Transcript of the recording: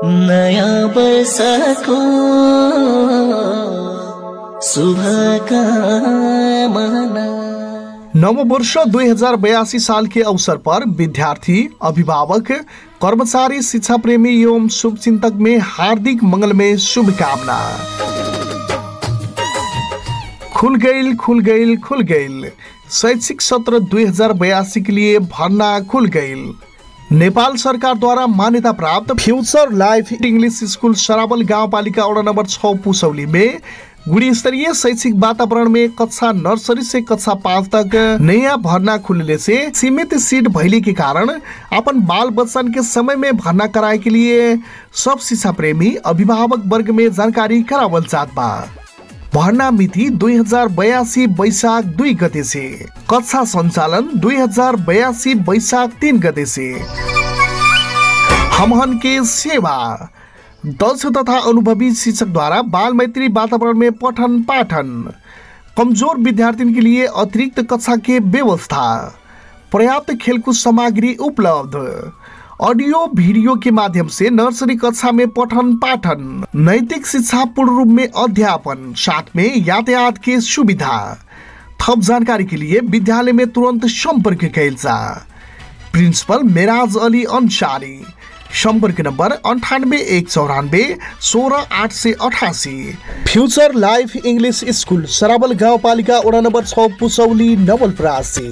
नयाँ वर्षको शुभकामना। नववर्ष 2082 साल के अवसर पर विद्यार्थी, अभिभावक, कर्मचारी, शिक्षा प्रेमी एवं शुभचिंतक में हार्दिक मंगलमय शुभकामना। खुल गईल शैक्षिक सत्र 2082 के लिए भर्ना खुल गईल। नेपाल सरकार द्वारा मान्यता प्राप्त future life English school Sarabal गाउँपालिका वडा नंबर 6 पुसौली में गुणस्तरीय शैक्षिक वातावरण में कक्षा नर्सरी से कक्षा 5 तक नया भर्ना खुलने से सीमित सीट भइले के कारण अपन बाल बच्चन के समय में भर्ना कराए के लिए सब शिक्षा प्रेमी अभिभावक वर्ग में जानकारी करावल जात बा। भर्ना मिति 2082 वैशाख 2 गते से, कक्षा संचालन 2082 वैशाख 3 गते से। हमहन के सेवा दक्ष तथा अनुभवी शिक्षक द्वारा बाल मैत्री वातावरण में पठन पाठन, कमजोर विद्यार्थी के लिए अतिरिक्त कक्षा के व्यवस्था, पर्याप्त खेलकूद सामग्री उपलब्ध, ऑडियो वीडियो के माध्यम से नर्सरी कक्षा में पठन पाठन, नैतिक शिक्षा पूर्ण रूप में अध्यापन, साथ में यातायात के सुविधा। थप जानकारी के लिए विद्यालय में तुरंत संपर्क कैल जा। प्रिंसिपल मेराज अली अंसारी। संपर्क number 98 194 16 888। Future life English school Sarabal गाउँपालिका वडा नंबर 6 पुसौली नवलपरासी।